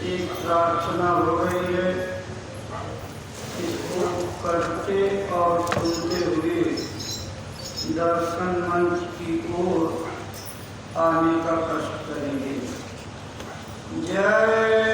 एक प्रार्थना हो रही है, इसको करते और सुनते हुए दर्शन मंच की ओर आने का कष्ट करेंगे। जय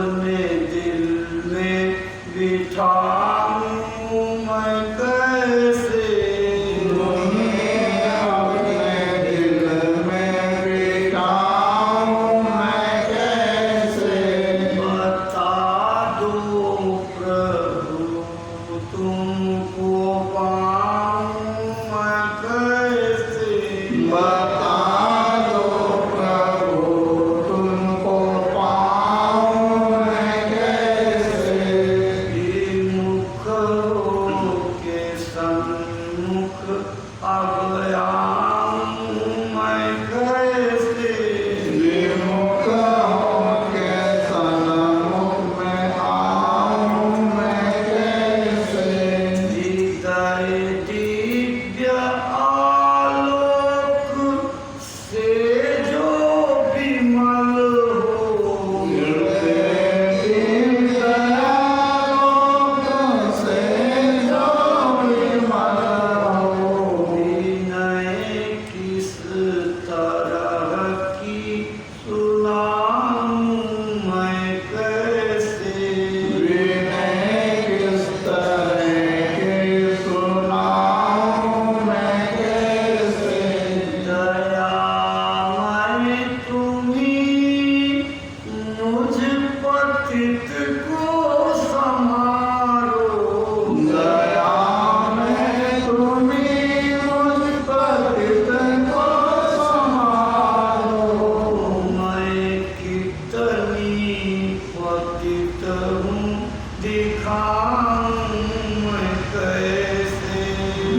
अपने दिल में बिठाऊं मैं कैसे, तुम्हें अपने दिल में बिठाऊं मैं कैसे, बता दो प्रभु तुमको पाऊं मैं कैसे, बता दो प्रभु तुमको पाऊं मैं कैसे, विमुख होके सन्मुख अब आऊं मैं कैसे, विमुख होके सन्मुख में आऊं मैं कैसे, हृदय दिव्य आलोक से जो विमल हो, विनय किस तरह की सुनाऊं मैं कैसे, दयामय तुम्हीं मुझ पतित को समारो,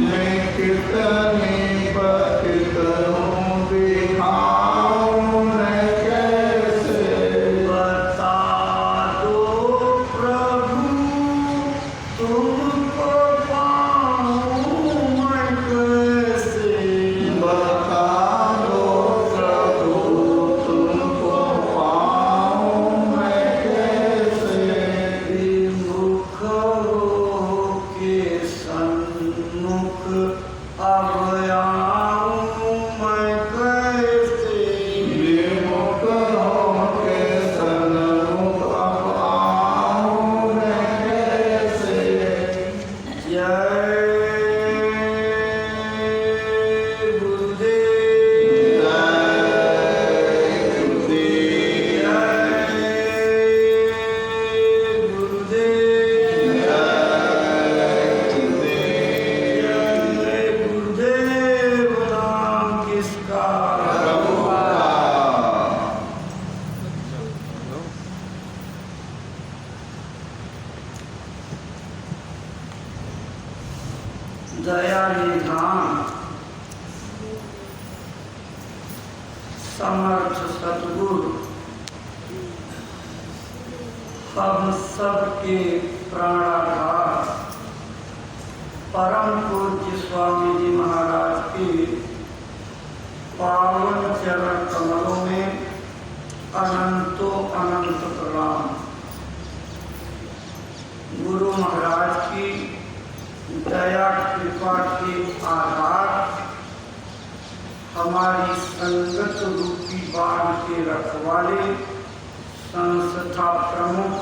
मैं कितनी पतित हूँ दिखाऊं मैं कैसे, बता दो प्रभु तुमको पाऊं मैं कैसे, विमुख होके सन्मुख अब आऊं मैं कैसे, जय गुरुदेव, जय गुरुदेव, जय गुरुदेव नाम किसका, दया निधान समर्थ सतगुरु हम सबके प्राणाधार परम पूज्य स्वामी जी महाराज के पावन चरण कमलों में अनंतों अनंत प्रणाम। गुरु महाराज की दया कृपा के आधार हमारी संगत रूपी बाण के रखवाले संस्था प्रमुख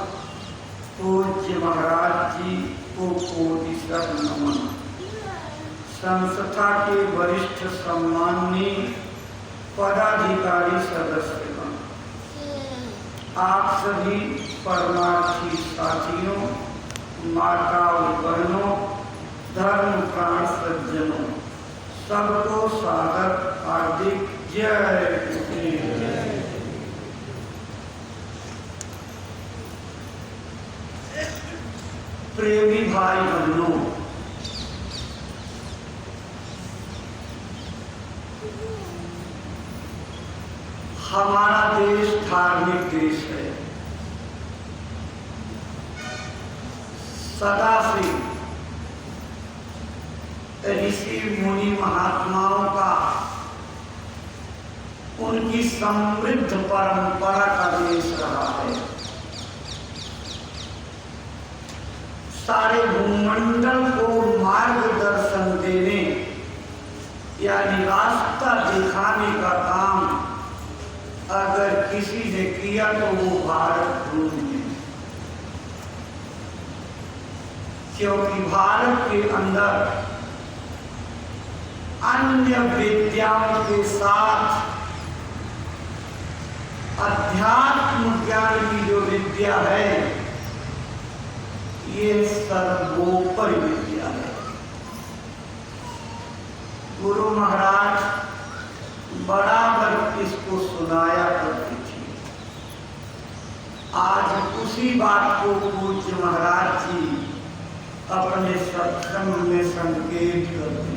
पूज्य महाराज जी को कोटि नमन। संस्था के वरिष्ठ सम्माननीय पदाधिकारी सदस्यगण, आप सभी परमार्थी साथियों, माताओं बहनों, धर्म प्राण सज्जनों, सबको सादर हार्दिक जय गुरुदेव। प्रेमी भाई बहनों, हमारा देश धार्मिक देश है। सदा से ऋषि मुनि महात्माओं का, उनकी समृद्ध परंपरा का देश रहा है। सारे भूमंडल को मार्गदर्शन देने यानी रास्ता दिखाने का काम अगर किसी ने किया तो वो भारत भूमि है। क्योंकि भारत के अंदर अन्य विद्याओं के साथ अध्यात्म ज्ञान की जो विद्या है ये सर्वोपरि विद्या है। गुरु महाराज बराबर इसको सुनाया करते थे। आज उसी बात को पूज्य महाराज जी अपने सत्संग में संकेत करते हैं।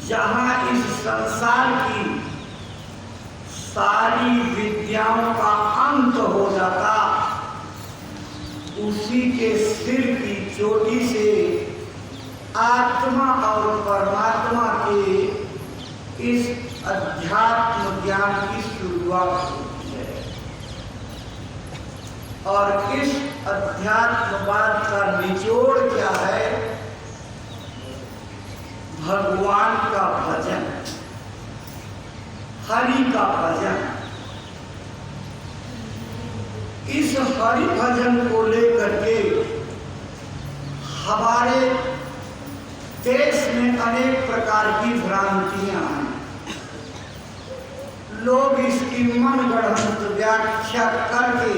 जहां इस संसार की सारी विद्याओं का अंत हो जाता, उसी के सिर की चोटी से आत्मा और परमात्मा के इस अध्यात्म ज्ञान की शुरुआत होती है। और इस अध्यात्मवाद का निचोड़ क्या है? भगवान का भजन, हरि का भजन। इस हरि भजन को लेकर के हमारे देश में अनेक प्रकार की भ्रांतियां हैं। लोग इसकी मनगढ़ंत व्याख्या करके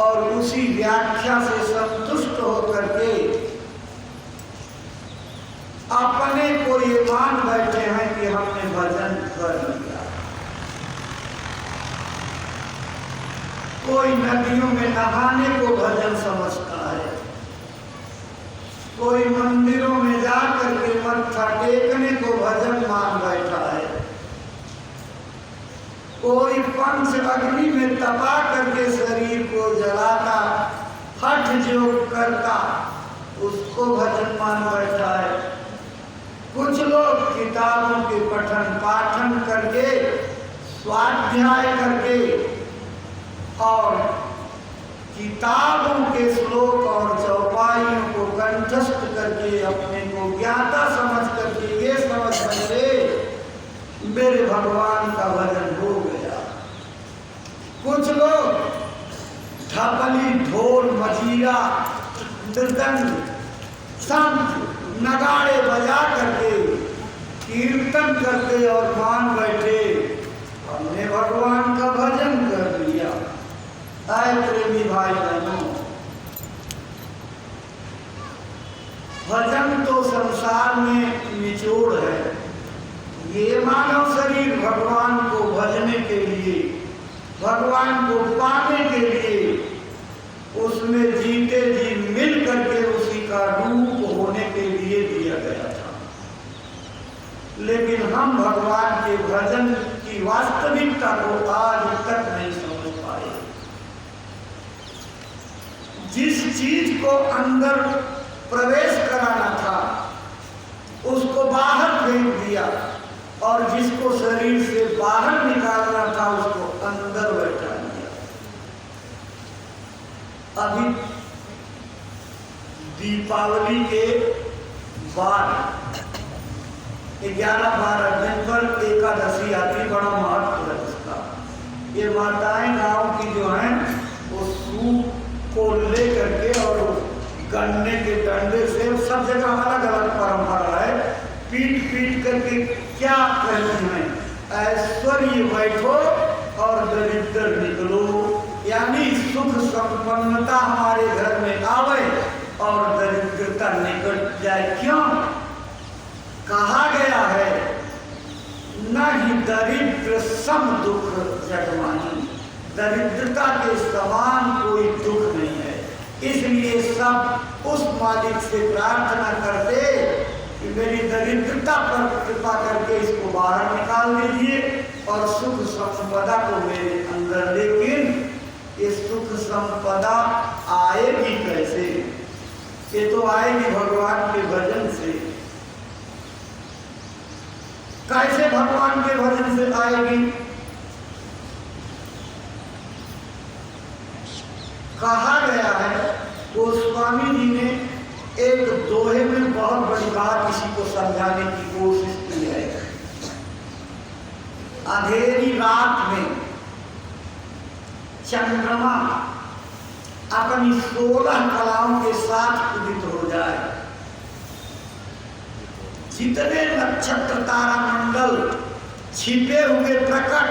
और उसी व्याख्या से संतुष्ट होकर के अपने को ये मान बैठे हैं कि हमने भजन कर लिया। कोई नदियों में नहाने को भजन समझता है, कोई मंदिरों में जाकर के मत्था टेकने को भजन मान बैठा है, कोई पंच अग्नि में तपा करके शरीर को जलाता, हठ योग करता, उसको भजन मान बैठा है। कुछ लोग किताबों के पठन पाठन करके, स्वाध्याय करके और किताबों के श्लोक और चौपाइयों को कंठस्थ करके अपने को ज्ञाता समझ करके ये समझ बैठे मेरे भगवान का भजन हो गया। कुछ लोग ढपली, ढोल, मजीरा, मृदंग, शंख, नगाड़े बजा करके कीर्तन करते और मान बैठे हमने भगवान का भजन कर लिया। आए प्रेमी भाई बहनों, भजन तो संसार में निचोड़ है। ये मानव शरीर भगवान को भजने के लिए, भगवान को पाने के लिए उसमें जीते जी मिल करके उसी का रूप होने के लिए दिया गया था। लेकिन हम भगवान के भजन की वास्तविकता को आज तक नहीं समझ पाए। जिस चीज को अंदर प्रवेश कराना था उसको बाहर फेंक दिया और जिसको शरीर से बाहर निकालना था उसको अंदर बैठा दिया। अभी दीपावली के बाद 11-12 दिन पर एकादशी आती, बड़ा महत्व है उसका। ये माताएं गांव की जो हैं वो सूप को ले करके और गन्ने के डंडे से, सब जगह अलग अलग परंपरा है, पीट पीट करके क्या कहते हैं, ऐश्वर्य बैठो और दरिद्र निकलो, यानी सुख संपन्नता हमारे घर में आवे और दरिद्रता निकट जाए। क्यों? कहा गया है न ही दरिद्र सम दुख जगमाही, दरिद्रता के समान कोई दुख नहीं है। इसलिए सब उस मालिक से प्रार्थना करते कि मेरी दरिद्रता पर कृपा करके इसको बाहर निकाल दीजिए और सुख संपदा को मेरे अंदर। लेकिन ये सुख संपदा आएगी कैसे? ये तो आएगी भगवान के भजन से। कैसे भगवान के भजन से आएगी? कहा गया है, गोस्वामी जी ने एक दोहे में बहुत बड़ी बात इसी को समझाने की कोशिश की है। अंधेरी रात में चंद्रमा अपनी 16 कलाओं के साथ उदित हो जाए। जितने नक्षत्र तारा मंडल छिपे हुए प्रकट,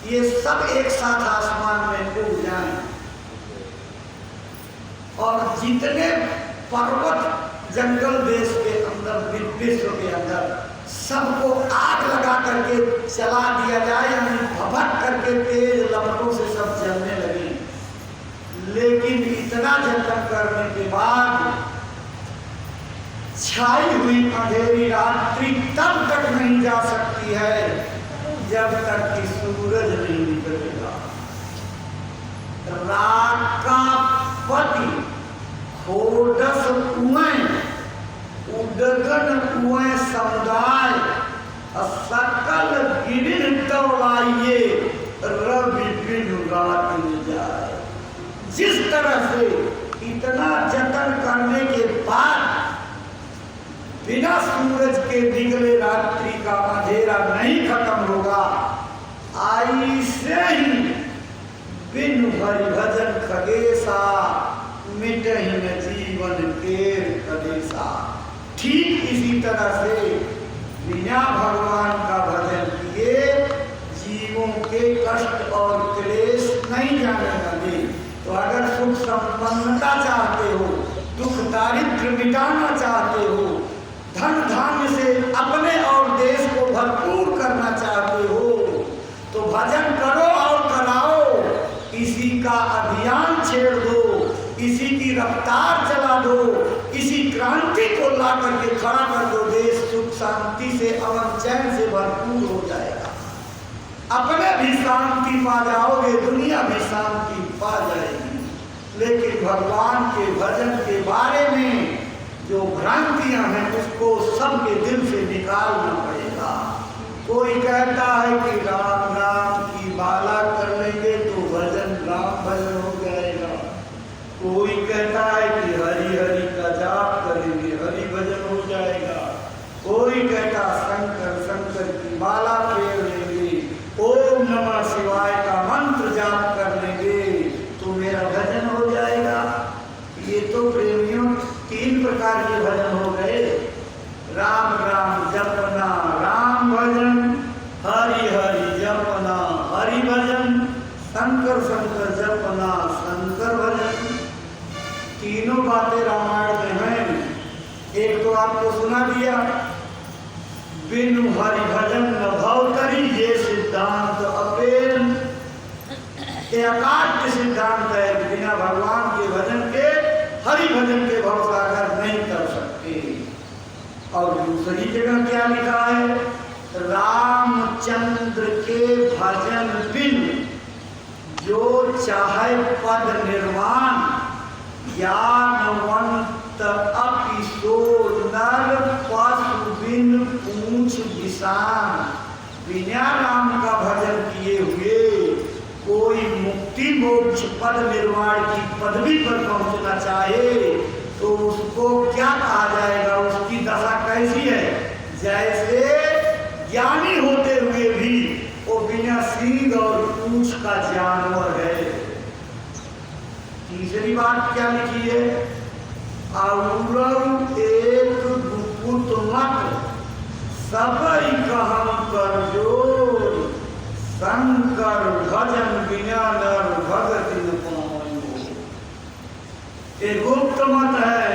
ये सब एक साथ आसमान में उड़ जाएं, और जितने पर्वत जंगल देश के अंदर, विश्व के अंदर, सबको आग लगा करके जला दिया जाए, यानी भभक करके तेज लपटों से सब जलने लगे। लेकिन इतना जतन करने के बाद छाई हुई अंधेरी रात्रि तब तक नहीं जा सकती है जब तक कि सूरज नहीं निकलेगा। राकापति खोडस कुएं उदगन कुएं समुदाय सकल गिरिन दौड़ाइए रवि बिनु रात जाए। जिस तरह से इतना जतन करने के बाद बिना सूरज के निकले रात्रि का अंधेरा नहीं खत्म होगा, ऐसे ही बिनु हरि भजन खगेसा मिटहि न जीवन केर कदेसा। ठीक इसी तरह से बिना भगवान का भजन किए जीवों के कष्ट और क्लेश नहीं जाने लगे। तो अगर सुख संपन्नता चाहते हो, दुख दारिद्र मिटाना चाहते हो, धन धान्य से अपने और देश को भरपूर करना चाहते हो, तो भजन करो और कराओ। इसी का अभियान छेड़ दो, इसी की रफ्तार चला दो, इसी क्रांति को ला करके खड़ा कर दो। देश सुख शांति से, अमन चैन से भरपूर हो जाएगा। अपने भी शांति पा जाओगे, दुनिया भी शांति पा जाएगी। लेकिन भगवान के भजन के बारे में जो भ्रांतियां हैं उसको सबके दिल से निकालना पड़ेगा। कोई कहता है कि राम राम की माला कर लेंगे तो भजन राम भजन हो जाएगा। कोई कहता है कि हरि हरि का जाप करेंगे हरि भजन हो जाएगा। कोई कहता शंकर शंकर की माला फेर लेंगे, ओम नमः शिवाय का मंत्र जाप कर लेंगे तो मेरा भजन हो जाएगा। ये तो प्रेमियों 3 प्रकार के भजन हो गए। राम राम जपना राम भजन, हरि हरि जपना हरि भजन, शंकर शंकर जपना शंकर भजन। तीनों बातें रामायण में हैं। एक तो आपको सुना दिया, बिनु हरि भजन न भवतरी, ये सिद्धांत अपेन। एकाग्र सिद्धांत है कि बिना भगवान के भजन के, हरि भजन के भवसागर नहीं कर सकते। और दूसरी जगह क्या लिखा है, रामचंद्र के भजन बिन जो चाहे पद निर्वाण, ज्ञानवंत अपिसो नर पशु बिन पूछ विषान। बिना राम का भजन किए हुए कोई मुक्ति मोक्ष पद निर्वाण की पदवी पर पहुंचना चाहे तो उसको क्या कहा जाएगा, उसकी दशा कैसी है, जैसे ज्ञानी होते हुए भी वो बिना सींग और पूंछ का जानवर है। तीसरी बात क्या लिखी है, और एक गुपुत मत सबई कहम कर जोर, शंकर भजन बिना नर भगति न पायो। एक गुप्त मत है,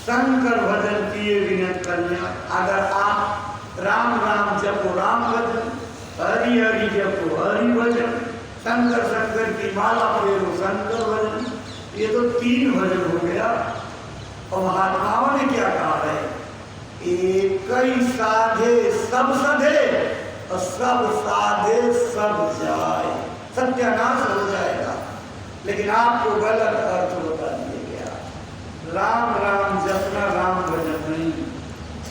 शंकर भजन किए बिना कन्या। अगर आप राम राम जपो राम भजन, हरि हरि जपो हरि भजन, शंकर शंकर की माला फेरो शंकर भजन, ये तो 3 भजन हो गया। और महात्माओं ने क्या कहा है, एक ही साधे सब सधे और सब साधे सब जाए, सत्यानाश हो जाएगा। लेकिन आपको गलत अर्थ बता दिया गया। राम राम जपना राम भजन नहीं,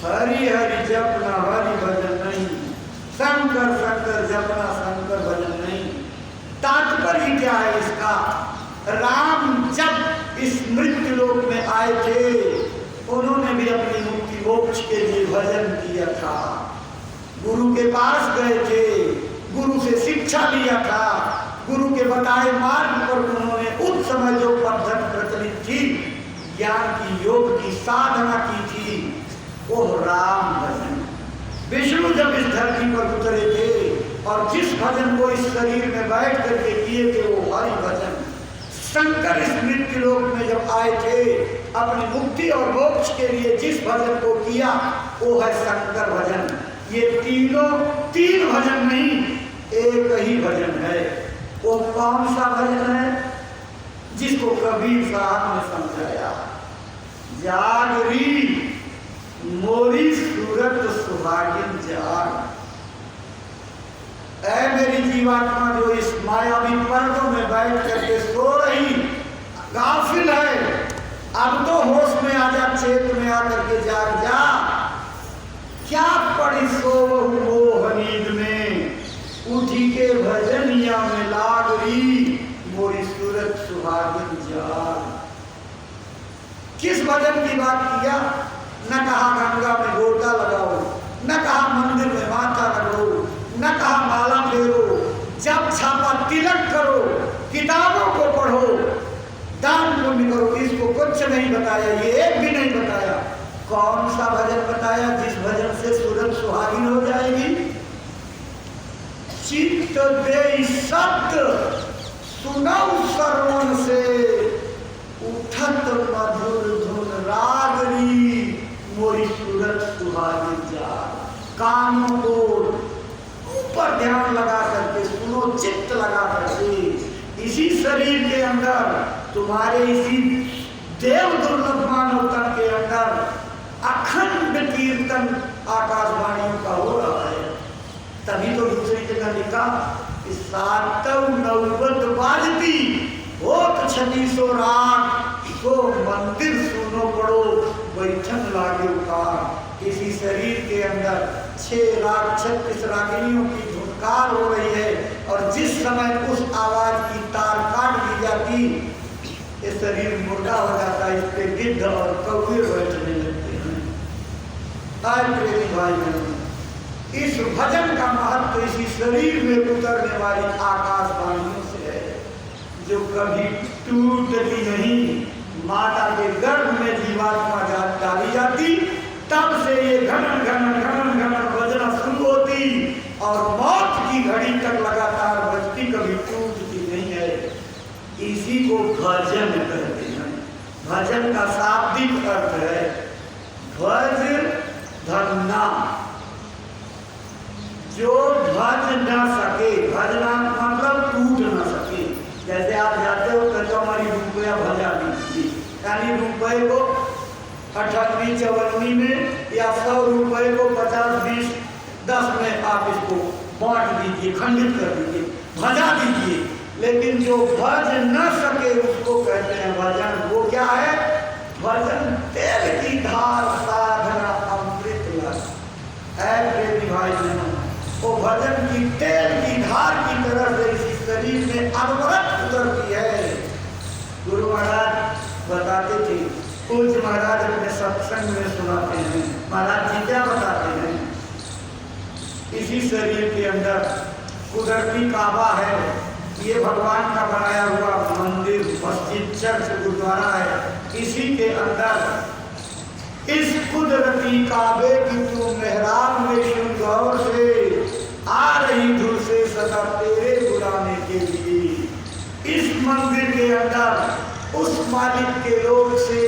हरि हरि जपना हरि भजन नहीं, शंकर शंकर जपना शंकर भजन नहीं। तात्पर्य क्या है इसका, राम जब इस मृत्यु लोक में आए थे उन्होंने भी अपनी मुक्ति मोक्ष के लिए भजन किया था, गुरु के पास गए थे, गुरु से शिक्षा लिया था, गुरु के बताए मार्ग पर उन्होंने उस समय जो पद्धति प्रचलित थी, ज्ञान की, योग की साधना की थी, वो राम भजन। विष्णु जब इस धरती पर उतरे थे और जिस भजन को इस शरीर में बैठ करके किए थे वो हरि भजन। शंकर इस मृत्यु लोक में जब आए थे अपनी मुक्ति और मोक्ष के लिए जिस भजन को किया वो है शंकर भजन। ये तीनों तीन भजन नहीं, एक ही भजन है। वो कौन सा भजन है? जिसको कबीर साहब ने समझाया, जागरी मोरी सूरत सुहागिन जाग। ऐ मेरी जीवात्मा जो इस मायावी पर्दों में बैठ करके सो रही, गाफिल है, अब तो होश में आ जा, चेत में आकर के जाग जा। क्या पड़ी सोवहु मोह नींद में, उठी के भजनिया में लागरी, मोरी सूरत सुहागिन जाग। किस भजन की बात किया? न कहा गंगा में गोता लगाओ, न कहा मंदिर में माथा लगाओ, न कहा माला फेरो, जब छापा तिलक करो, किताबों को पढ़ो, दान पुण्य करो। इसको कुछ नहीं बताया, ये एक भी नहीं बताया। कौन सा भजन बताया जिस भजन से सूरत सुहागिन हो जाएगी? चित्त दे सत्य सुनौ श्रवण से, उठत मधुर धुन रागरी, मोरी सूरत सुहागिन जाग। कानों को ऊपर ध्यान लगा करके सुनो, चित्त लगा करके। इसी शरीर के अंदर, तुम्हारे इसी देव दुर्लभ मानव तन के अंदर अखंड कीर्तन आकाशवाणियों का हो रहा है। तभी तो दूसरी जगह लिखा कि सातव नौबत बाजती होत छठी सो रात, सो मंदिर सुनो पड़ो बैठन लागे उतार। इसी शरीर के अंदर 6,36,000 रागिनियों की धुनकार हो रही है और जिस समय उस आवाज की तार काट दी जाती, ये शरीर मुर्दा हो जाता है, इस पे गिद्ध और कौवे बैठने लगते हैं। भाई बहनों, इस भजन का महत्व इसी शरीर में उतरने वाली आकाशवाणियों से है, जो कभी टूटती नहीं। माता के गर्भ में जीवात्मा डाली जाती, तब से ये घनन घनन घनन घनन बजना शुरू होती और मौत की घड़ी तक लगातार बजती, कभी टूटती नहीं है। इसी को भजन कहते हैं। भजन का शाब्दिक अर्थ है भज धन्ना। जो भज न सके, भजना मतलब टूट न सके। जैसे आप जाते हो तो हमारी रुपया भजा दीजिए, यानी रुपये को 58, 54 में या 100 रुपये को 50, 20, 10 में आप इसको बांट दीजिए, खंडित कर दीजिए, भजा दीजिए। लेकिन जो भज न सके उसको कहते हैं भजन। वो क्या है? भजन तेल की धार साधना अमृत लस। प्रेमी भाई बहनों, वो भजन की तेल की धार की तरह से इसी शरीर में अनवरत उतरती है। गुरु महाराज बताते थे, पूज्य महाराज अपने सत्संग में सुनाते हैं। महाराज जी क्या बताते हैं? इसी शरीर के अंदर कुदरती काबा है, ये भगवान का बनाया हुआ मंदिर, मस्जिद, चर्च, गुरुद्वारा है। इसी के अंदर इस कुदरती काबे की तू मेहराब में सुन गौर से, आ रही धूल से सदा तेरे बुलाने के लिए। इस मंदिर के अंदर उस मालिक के लोग से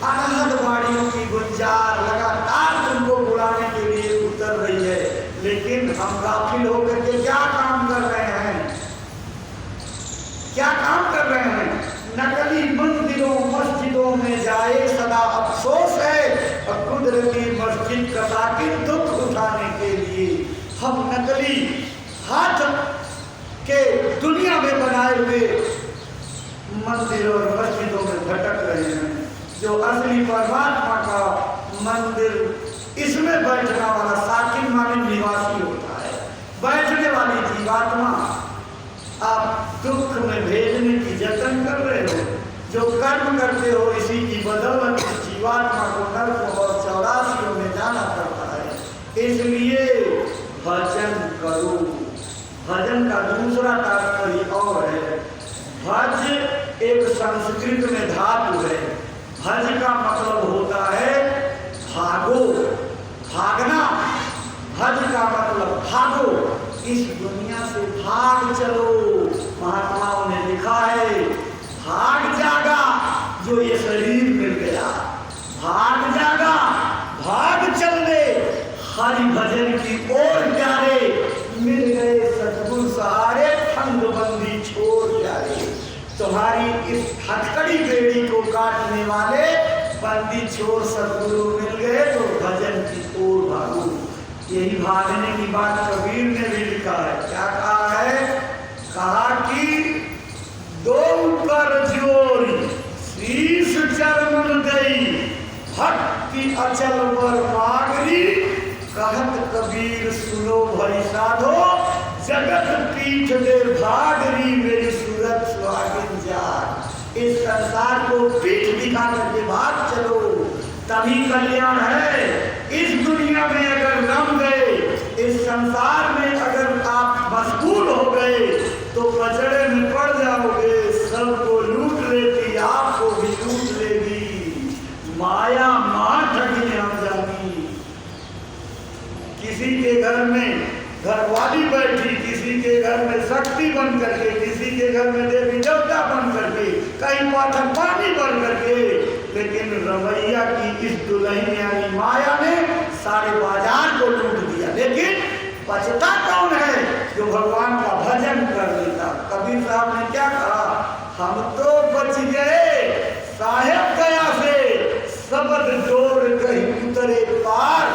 अनहद वाणियों की गुंजार लगातार तुमको बुलाने के लिए उतर रही है। लेकिन हम गाफिल होकर के क्या काम कर रहे हैं? क्या काम कर रहे हैं? नकली मंदिरों मस्जिदों में जाए सदा अफसोस है, और कुदरती मस्जिद का साकिन दुख उठाने के लिए हम नकली हाथ के दुनिया में बनाए हुए मंदिर और मस्जिदों में भटक रहे हैं। जो असली परमात्मा का मंदिर, इसमें बैठने वाला साकिन माने निवासी होता है, बैठने वाली जीवात्मा आप दुख में भेजने की जतन कर रहे हो। जो कर्म करते हो इसी की बदौलत जीवात्मा को नर्क और 84 में जाना पड़ता है। इसलिए भजन करो। भजन भजन का दूसरा तात्पर्य और है। भज एक संस्कृत में धातु है। भज का मतलब होता है भागो, भागना। भज का मतलब भागो, इस दुनिया से भाग चलो। महात्माओं ने लिखा है भाग जागा जो ये शरीर मिल गया, भाग जागा भाग चल दे हरि भजन की ओर प्यारे, मिल गए सतगुरु सहारे ठंडबंदी छोड़ प्यारे। तुम्हारी इस हथकड़ी बेड़ी को काटने वाले बंदी छोड़ सतगुरु मिल गए तो भजन की ओर भागो। यही भागने की बात कबीर ने भी लिखा है। क्या कहा है? कहा कि दो कर जोरी शीश चरण गई, भक्ति अचल पर मागरी, कहत कबीर सुनो भई साधो, जगत पीठ दे भागरी, मेरी सूरत सुहागिन जाग। इस संसार को पीठ दिखा करके भाग चलो, तभी कल्याण है। इस दुनिया में अगर रम गए, इस संसार में अगर आप मशगूल हो गए तो कचड़े में पड़ जाओगे। सबको लूट लेती, आपको भी लूट लेगी। माया मां ठगी हम जानी। किसी के घर में घरवाली बैठी, किसी के घर में शक्ति बन करके, किसी के घर में देवी देवता बन करके, कहीं पाठक पानी बन करके, लेकिन रवैया की इस दुल्हन यानी माया ने सारे बाजार को लूट दिया। लेकिन बचता कौन है? जो भगवान का भजन कर लेता। कबीर साहब ने क्या कहा? हम तो बच गए साहेब गया से, सबद डोर कहीं उतरे पार,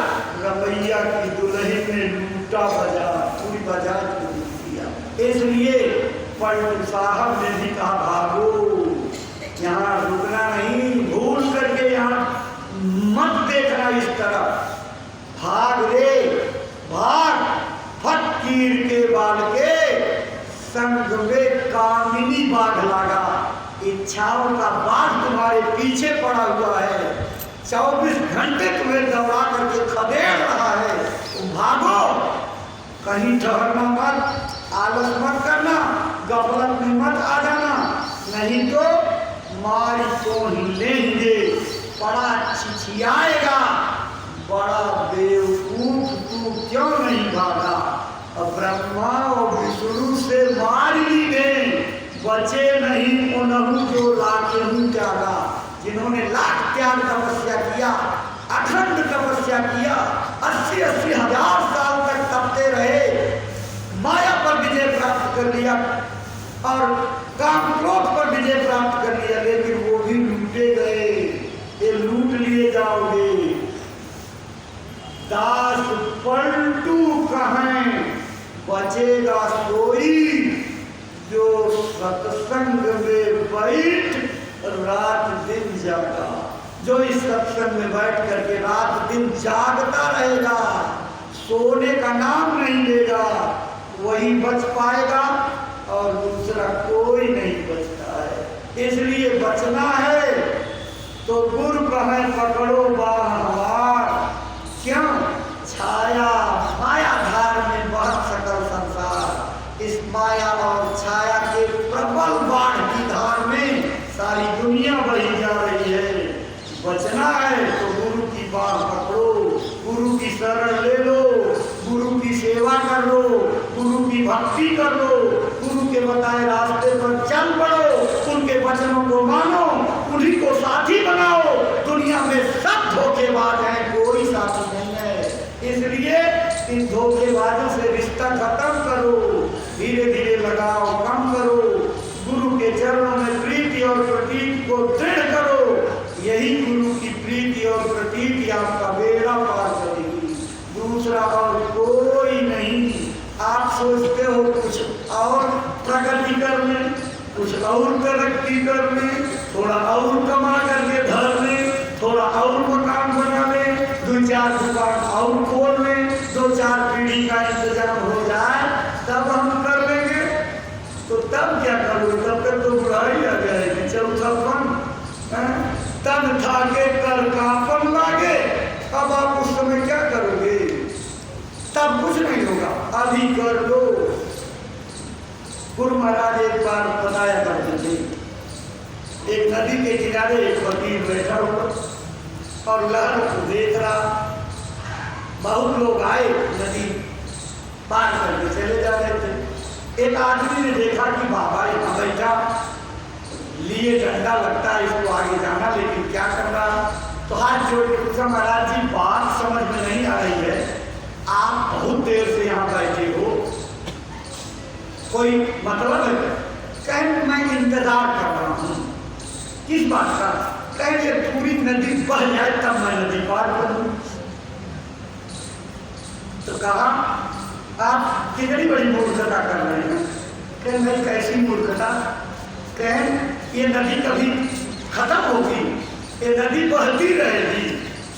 रवैया की दुल्हन ने लूटा बाजार, पूरी बाजार को लूट दिया। इसलिए पलटू साहब ने भी कहा भागो, यहाँ रुकना नहीं, भूल करके यहाँ मत देखना इस तरफ, भाग रे भाग। फकीर के बाल के संग में कामिनी बाढ़ लगा, इच्छाओं का बाढ़ तुम्हारे पीछे पड़ा हुआ है, 24 घंटे तुम्हें दौड़ा करके खदेड़ रहा है। तुम भागो, कहीं ठहरना मत, आलस मत करना, गफलत में मत आ जाना, नहीं तो मारी तो लेंगे, बड़ा छिछियाएगा, बड़ा बेवकूफ तू क्यों नहीं भागा। अब ब्रह्मा और विष्णु से मार ली गए, बचे नहीं उन्होंने जो लाखें त्यागा। जिन्होंने लाख त्याग तपस्या किया, अखंड तपस्या किया, 80-80 हजार साल तक तपते रहे, माया पर विजय प्राप्त कर लिया और काम क्रोध पर विजय प्राप्त कर लिया, लेकिन वो भी लूटे गए। ये लूट लिए जाओगे। दास पलटू कहें बचेगा सोई, जो सत्संग में बैठ रात दिन जागा। जो इस सत्संग में बैठ करके रात दिन जागता रहेगा, सोने का नाम नहीं लेगा, वही बच पाएगा और दूसरा कोई नहीं बचता है। इसलिए बचना है तो गुरु कहें पकड़ो बाह हमार, क्यों? छाया मायाधार में बहुत सकल संसार, इस माया और छाया के प्रबल बाढ़ की धार में सारी दुनिया बही जा रही है। बचना है तो गुरु की बाह पकड़ो, गुरु की शरण ले लो, गुरु की सेवा कर लो, गुरु की भक्ति कर लो, गुरु के बताए रास्ते पर चल पड़ो, उनके वचनों को मानो, उन्हीं को साथी बनाओ। दुनिया में सब धोखेबाज हैं, कोई साथी नहीं है। इसलिए इन धोखेबाजों से रिश्ता खत्म करो, धीरे धीरे लगाओ कम करो, गुरु के चरणों में प्रीति और प्रतीति को दृढ़ करो। यही गुरु की प्रीति और प्रतीति आपका बेड़ा पार करेगी, दूसरा और कोई नहीं। आप सोचते हो कुछ और प्रगति करने, कुछ और तरक्की करने, थोड़ा और कमा करके धर ले, थोड़ा और मकान बना ले, 2-4 दुकान और खोल ले, 2-4 पीढ़ी का इंतजाम हो जाए, तब हम कर लेंगे। तो तब क्या करोगे? तब तक तो बुढ़ाई आ जाएगी, चौथापन, तन थाके कर कापन लागे। अब आप उस समय क्या करोगे? तब कुछ नहीं होगा। अभी कर लो, गुरु महाराज एक बार बताया करते थे, एक नदी के किनारे एक फकीर बैठा हुआ और लहर को देख रहा। बहुत लोग आए, नदी पार करके चले जा रहे थे। एक आदमी ने देखा कि बाबा यहाँ बैठा, लिए डंडा लगता है इसको आगे जाना, लेकिन क्या कर रहा। तो हाथ जोड़ के पूछा, महाराज जी बात समझ में नहीं आ रही है, आप बहुत देर से यहाँ बैठे हो, कोई मतलब है? कहें मैं इंतजार कर रहा हूँ। किस बात का? कहें पूरी नदी बह जाए तब मैं नदी पार करूँ। तो कहा आप कितनी बड़ी मूर्खता कर रहे हैं। कहें भाई कैसी मूर्खता? कहें ये नदी कभी खत्म होगी? ये नदी बहती रहेगी,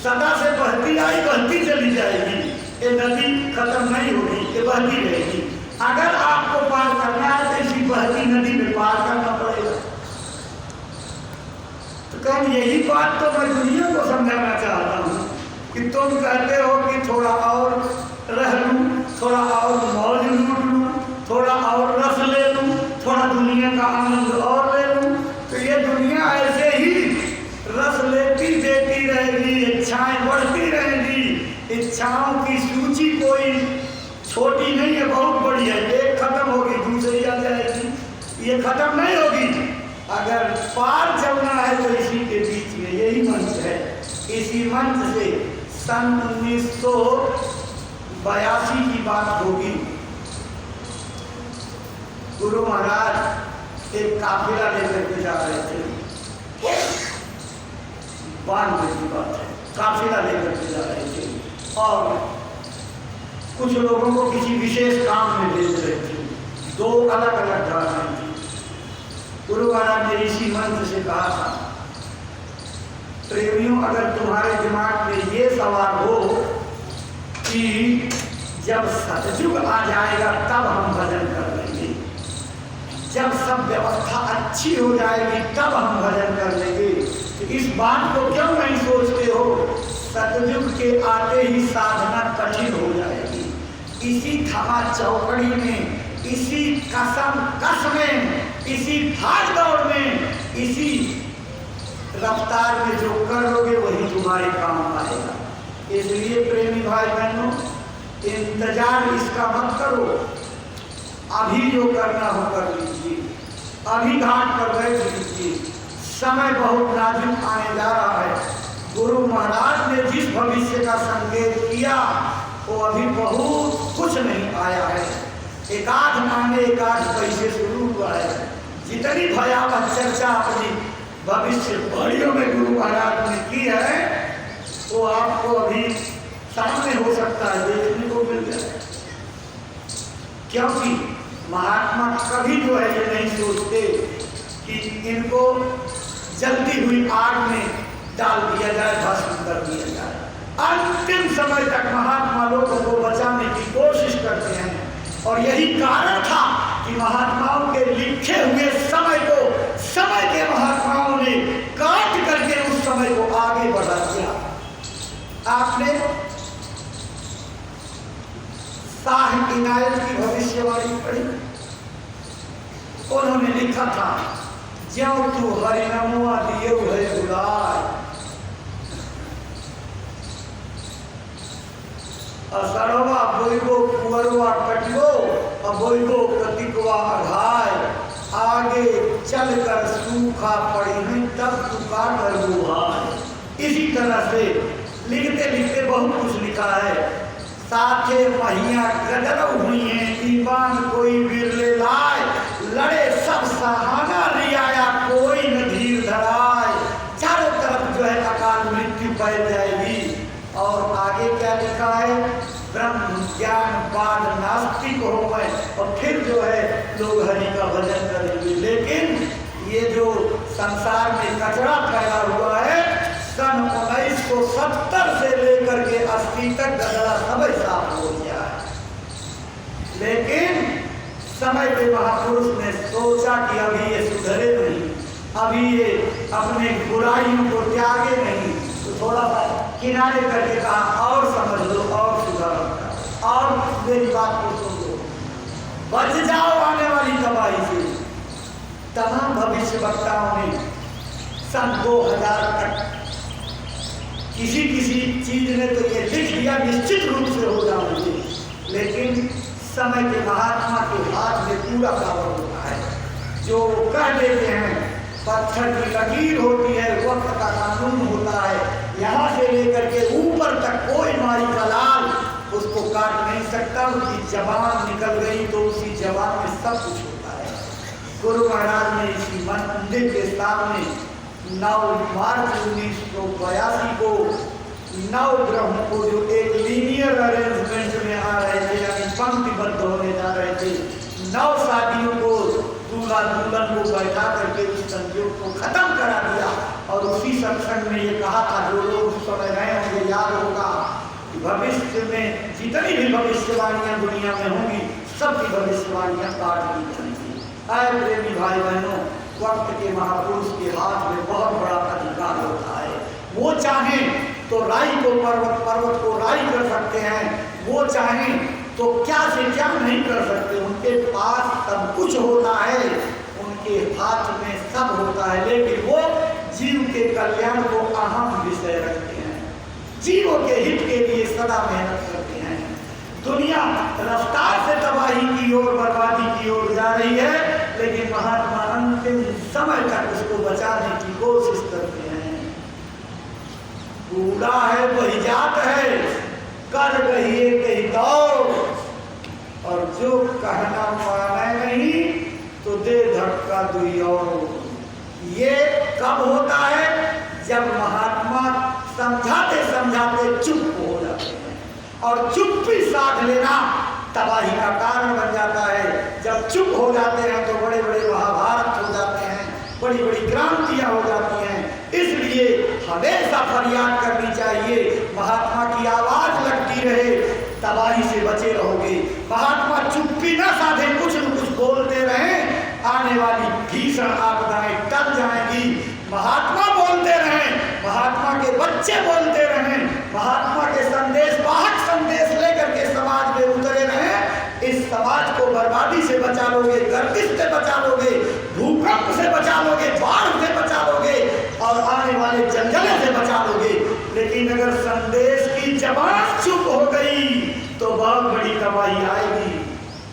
सदा से बहती आई बहती चली जाएगी, ये नदी खत्म नहीं होगी, ये बहती रहेगी। अगर आपको पार करना है तो इसी बहती नदी में पार करना पड़ेगा। तो कहें यही बात तो मैं दुनिया को समझाना चाहता हूँ कि तुम कहते हो कि थोड़ा और रह लूँ, थोड़ा और मौज लूट लूँ, थोड़ा और रस ले लूँ, थोड़ा दुनिया का आनंद और ले लूँ। तो ये दुनिया ऐसे ही रस लेती देती रहेगी, इच्छाएं बढ़ती रहेगी। इच्छाओं की सूची कोई छोटी नहीं है, बहुत बड़ी है। एक खत्म होगी दूसरी आ जाएगी, ये खत्म नहीं होगी। अगर पार चलना है तो इसी के बीच में यही मंच है। इसी मंच से सन 1982 की बात होगी। गुरु महाराज एक काफिला लेकर के जा रहे थे, 92 की बात है। काफिला लेकर के जा रहे थे और कुछ लोगों को किसी विशेष काम में भेज रहे थे। दो अलग अलग धारणाएं थी। गुरु महाराज ने इसी मंत्र से कहा था, प्रेमियों अगर तुम्हारे दिमाग में ये सवाल हो कि जब सतयुग आ जाएगा तब हम भजन कर लेंगे, जब सब व्यवस्था अच्छी हो जाएगी तब हम भजन कर लेंगे, तो इस बात को क्यों नहीं सोचते हो? सतयुग के आते ही साधना कठिन हो जाएगी। इसी थमा चौकड़ी में, इसी कसम कस में, इसी भाग दौड़ में, इसी रफ्तार में जो कर लोगे वही तुम्हारे काम आएगा। इसलिए प्रेमी भाई बहनों, इंतजार इसका मत करो, अभी जो करना हो कर लीजिए, अभी घाट पर बैठ लीजिए। समय बहुत नाजुक आने जा रहा है। गुरु महाराज ने जिस भविष्य का संकेत किया वो अभी बहुत कुछ नहीं आया है। एकाध माने एकाध पैसे शुरू हुआ है। जितनी भयावह चर्चा अपनी भविष्य वाणियों में गुरु महाराज ने की है वो आपको अभी सामने हो सकता है, देखने को मिल जाए। क्योंकि महात्मा कभी जो है ये नहीं सोचते कि इनको जलती हुई आग में डाल दिया जाए, भस्म कर दिया जाए। अंतिम समय तक महात्मा लोगों को बचाने की कोशिश करते हैं और यही कारण था कि महात्माओं के लिखे हुए समय को समय के महात्माओं ने काट करके उस समय को आगे बढ़ा दिया। आपने शाह इनायत की भविष्यवाणी पढ़ी? उन्होंने लिखा था, ज्यों तू हरिनमुआ दियो है बुलाए, असरवा बोइबो कुअरवा कटियो, अबोइबो कतिकवा अघाय, आगे चलकर सूखा पड़ी है तब तू काटर बुहाय। इसी तरह से लिखते लिखते बहुत कुछ लिखा है। साथे महिया गदर हुई हैं, ईमान कोई बिरले लाए, लड़े सब सहाना रियाया कोई न धीर धराए। चारों तरफ जो है अकाल मृत्यु फैल जाएगी। और आगे क्या लिखा है? ब्रह्म ज्ञान बाद नास्तिक हो गए और फिर जो है लोग हरि का भजन करेंगे। लेकिन ये जो संसार में कचरा फैला हुआ है, सन 1970 से लेकर के 80 तक गदरा सब साफ हो गया है। लेकिन समय के महापुरुष ने सोचा कि अभी ये सुधरे नहीं, अभी ये अपने बुराइयों को त्यागे नहीं, तो थोड़ा सा किनारे करके कहा और समझ लो और सुधार और मेरी बात को सुन लो, बच जाओ आने वाली तबाही भविष्य वक्ताओं ने सन 2000 तक किसी किसी चीज ने तो ये लिख दिया निश्चित रूप से हो जाएंगे, लेकिन समय के महात्मा के हाथ में पूरा पावर होता है। जो कह देते हैं पत्थर की लकीर होती है, वक्त का कानून होता है, यहाँ से लेकर के ऊपर तक कोई माई का लाल उसको काट नहीं सकता। उसकी जबान निकल गई तो उसी जबान में सब कुछ होता है। गुरु महाराज ने इसी मंदिर के सामने 9 मार्च 1982 को 9 ग्रहों को जो एक लीनियर अरेंजमेंट में आ रहे थे, यानी पंक्तिबद्ध होने जा रहे थे, 9 शादियों को दूल्हा दुल्हन को बैठा करके उस संयोग को खत्म करा दिया। और उसी सत्संग में ये कहा था, जो लोग उस समय रहे होंगे याद होगा, भविष्य में जितनी भी भविष्यवाणियां दुनिया में होंगी सबकी भविष्यवाणियां काट दी जाएंगी। आए प्रेमी भाई बहनों, वक्त के महापुरुष के हाथ में बहुत बड़ा अधिकार होता है। वो चाहें तो राई को पर्वत, पर्वत को राई कर सकते हैं, वो चाहें तो क्या से क्या नहीं कर सकते। उनके पास सब कुछ होता है, उनके हाथ में सब होता है, लेकिन वो जीव के कल्याण को अहम विषय रखते हैं, जीवों के हित के लिए सदा मेहनत करते हैं। दुनिया रफ्तार से तबाही की ओर, बर्बादी की ओर जा रही है, लेकिन महात्मा अंतिम समय तक उसको बचाने की कोशिश करते हैं। बूढ़ा है वही जात है, कर कहिए कहीं दौड़, और जो कहना माने नहीं तो दे धक्का दुई और। ये कब होता है? जब महात्मा समझाते समझाते चुप हो जाते हैं, और चुप्पी साध लेना तबाही का कारण बन जाता है। जब चुप हो जाते हैं तो बड़े बड़े महाभारत हो जाते हैं, बड़ी बड़ी क्रांतियां हो जाती हैं। इसलिए हमेशा फरियाद करनी चाहिए, महात्मा की आवाज लगती रहे, तबाही से बचे रहोगे। महात्मा चुप्पी न साधे, कुछ न कुछ बोलते रहें, आने वाली भीषण आपदाएं टल जाएंगी। महात्मा बोलते रहें, महात्मा के बच्चे बोलते रहें, महात्मा के संदेश वाहक संदेश लेकर के समाज में उतरे रहें। इस समाज को बर्बादी से बचा लोगे, गर्दिश से बचा लोगे, भूकंप से बचा लोगे, बाढ़ से बचा लोगे, और आने वाले जंगलों से बचा लोगे। लेकिन अगर संदेश की जबान चुप हो गई तो बहुत बड़ी तबाही आएगी।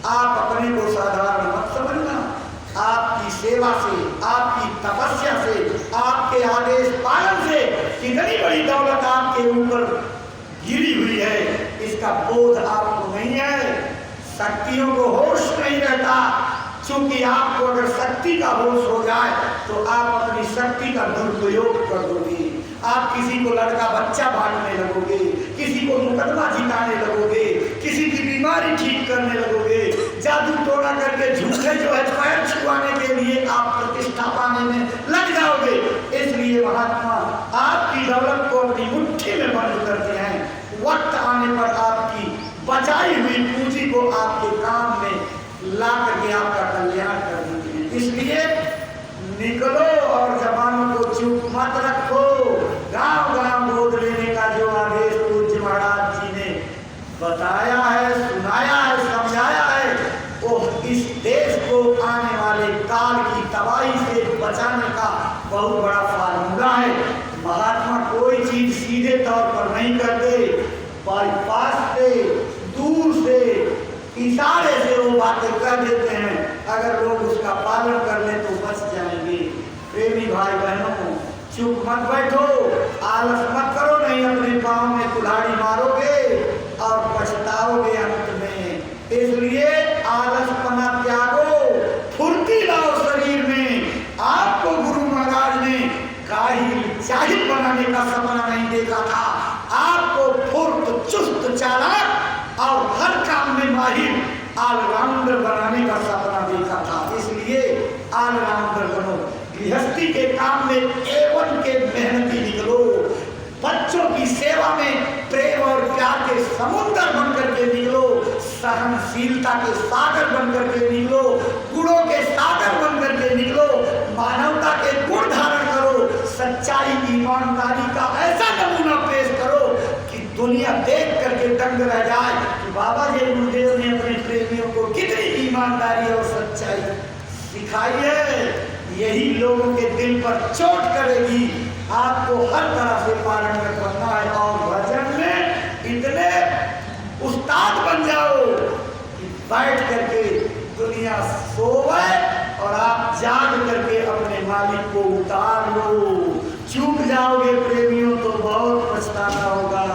आप अपने को साधारण मत समझना, आपकी सेवा से, आपकी तपस्या से, आपके आदेश पालन से कितनी बड़ी दौलत आपके ऊपर गिरी हुई है, इसका बोध आपको नहीं है। शक्तियों को होश नहीं रहता, क्योंकि आपको अगर शक्ति का होश हो जाए तो आप अपनी शक्ति का दुरुपयोग कर दोगे। आप किसी को लड़का बच्चा बांटने लगोगे, किसी को मुकदमा जिताने लगोगे, किसी की बीमारी ठीक करने लगोगे, जादू टोना करके झूठे जो है पैर छुआने के लिए आप प्रतिष्ठा पाने में लग जाओगे। इसलिए महात्मा आपकी दौलत को अपनी मुट्ठी में बंद करते हैं, वक्त आने पर आपकी बचाई हुई पूंजी को आपके काम में ला करके आपका कल्याण कर देते हैं। इसलिए निकलो और जवानों को चुप मत रखो। गांव गांव गोद लेने का जो आदेश पूज्य महाराज जी ने बताया है, सुनाया है, समझाया है, वो इस देश को आने वाले काल की तबाही से बचाने का बहुत बड़ा फार्मूला है। महात्मा कोई चीज सीधे तौर पर नहीं करते, बाईपास से, दूर से, इशारे से वो बातें कर देते हैं। अगर लोग उसका पालन कर ले तो बच जाएंगे। प्रेमी भाई बहनों, चुप मत बैठो, आलस मत करो, नहीं अपने पाँव में कुल्हाड़ी मारोगे और पछताओगे अंत में। इसलिए आलसपना त्यागो, फुर्ती लाओ शरीर में। आपको गुरु महाराज ने काहिल जाहिल बनाने का सपना नहीं देखा था, आपको फुर्त चुस्त चालाक और हर काम में माहिर ऑलराउंडर बनाने का सपना देखा था। इसलिए ऑलराउंडर बनो, गृहस्थी के काम में A1 के मेहनती निकलो, बच्चों की सेवा में प्रेम और प्यार के समुद्र बनकर के निकलो, सहनशीलता के सागर बनकर के निकलो, गुणों के सागर बनकर के निकलो, मानवता के गुण धारण करो, सच्चाई ईमानदारी का ऐसा नमूना पेश करो कि दुनिया देख करके दंग रह जाए कि बाबा जी गुरुदेव ने अपने प्रेमियों को कितनी ईमानदारी और सच्चाई सिखाई है। यही लोगों के दिल पर चोट करेगी। आपको हर तरह से पालन में करना है और भजन में इतने उस्ताद बन जाओ कि बैठ करके दुनिया सोवे और आप जाग करके अपने मालिक को उतार लो। चूक जाओगे प्रेमियों तो बहुत पछताना होगा।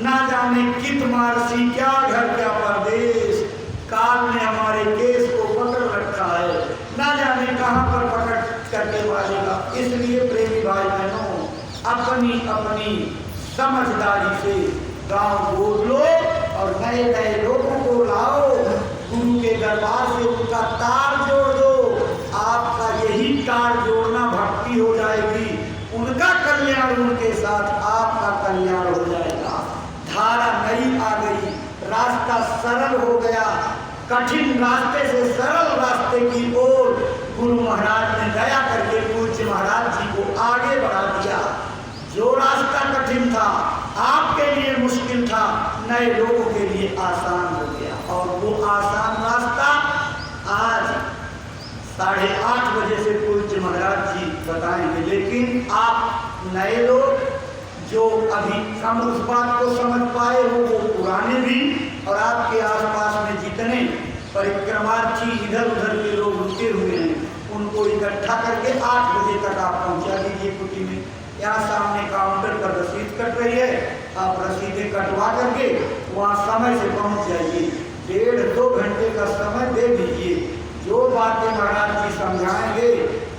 ना जाने कित मारसी क्या घर क्या परदेश, काल ने हमारे केस को पकड़ रखा है, ना जाने कहां पर पकड़ करके मारेगा। इसलिए प्रेमी भाई बहनों, अपनी अपनी समझदारी से गांव गोद लो और नए नए लोगों को लाओ। गुरु के दरबार से उनका तार जोड़ दो। आपका यही तार जोड़ना भक्ति हो जाएगी। उनका कल्याण उनके साथ आपका कल्याण हो जाएगा। धारा नई आ गई, रास्ता सरल हो गया। कठिन रास्ते से सरल रास्ते की ओर गुरु महाराज ने दया करके पूज्य महाराज जी को आगे बढ़ा दिया। जो रास्ता कठिन था, आपके लिए मुश्किल था, नए लोगों के लिए आसान हो गया। और वो आसान रास्ता आज 8:30 बजे से पूज्य महाराज जी बताएंगे। लेकिन आप नए लोग जो अभी कम उस बात को समझ पाए हो, वो पुराने भी और आपके आसपास में जितने परिक्रमार्थी इधर उधर के लोग रुके हुए हैं, उनको इकट्ठा करके 8 बजे तक आप पहुंचा दीजिए कुटी में। यहाँ सामने काउंटर पर रसीद कट रही है, आप रसीदें कटवा करके वहाँ समय से पहुँच जाइए। 1.5-2 घंटे का समय दे दीजिए। जो बातें महाराज जी समझाएंगे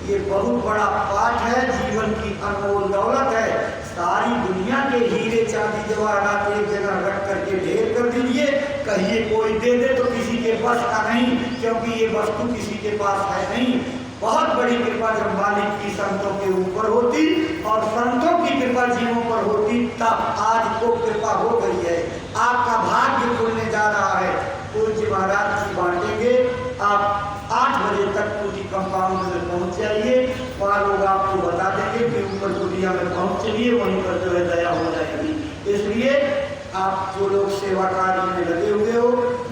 ये बहुत बड़ा पाठ है, जीवन की अनमोल दौलत है। सारी दुनिया के हीरे चांदी जवाहरात एक जगह रख करके ढेर कर दीजिए। कहिए कोई दे दे तो किसी के बस का नहीं, क्योंकि ये वस्तु किसी के पास है नहीं। बहुत बड़ी कृपा जब मालिक की संतों के ऊपर होती और संतों की कृपा जीवों पर होती, तब आज तो कृपा हो गई है। आपका भाग्य खुलने जा रहा है। पूज्य महाराज जी बांटेंगे। आप 8 बजे तक पूरी कंपाउंड में पहुंच जाइए। वहाँ लोग आपको बता देंगे कि ऊपर कुटिया में पहुंच चलिए, वहीं पर जो है दया हो जाएगी। इसलिए आप जो लोग सेवा कार्य में लगे हुए हो,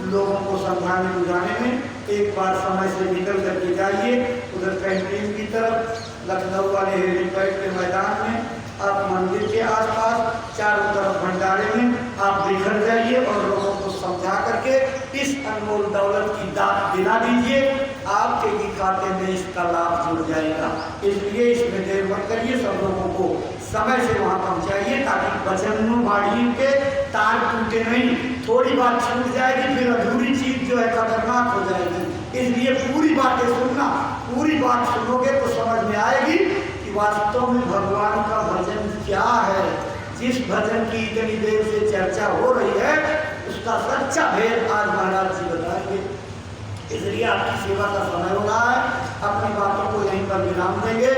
लोगों को समझाने बुझाने में, एक बार समय से निकल करके जाइए। उधर कैंटीन की तरफ, लखनऊ वाले हेलीपैड के मैदान में, आप मंदिर के आसपास, चारों तरफ भंडारे में आप बिखर जाइए और लोगों को समझा करके इस अनमोल दौलत की दात दिला दीजिए। आपके भी खाते में इसका लाभ जुड़ जाएगा। इसलिए इसमें देर मत करिए, सब लोगों को समय से वहाँ पहुँचाइए ताकि वचन बाड़ी के तार टूटे नहीं। थोड़ी बात छूट जाएगी, फिर अधूरी चीज जो है खतरनाक हो जाएगी। इसलिए पूरी बातें सुनना, पूरी बात सुनोगे तो समझ में आएगी कि वास्तव में भगवान का भजन क्या है। जिस भजन की इतनी देर से चर्चा हो रही है, उसका सच्चा भेद आज महाराज जी बताएंगे। इसलिए आपकी सेवा का समय हो रहा है। अपनी बातों को यहीं पर विराम देंगे।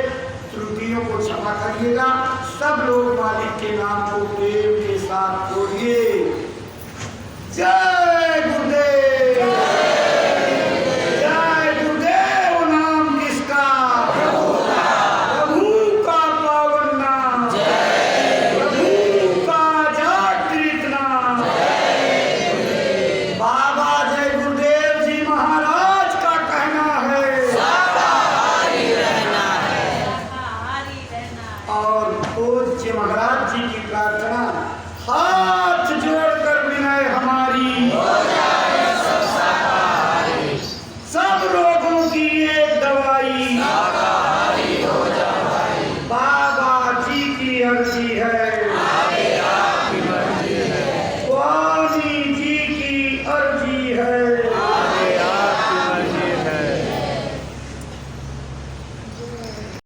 त्रुटियों को क्षमा करिएगा। सब लोग मालिक के नाम को प्रेम के साथ बोलिए। जय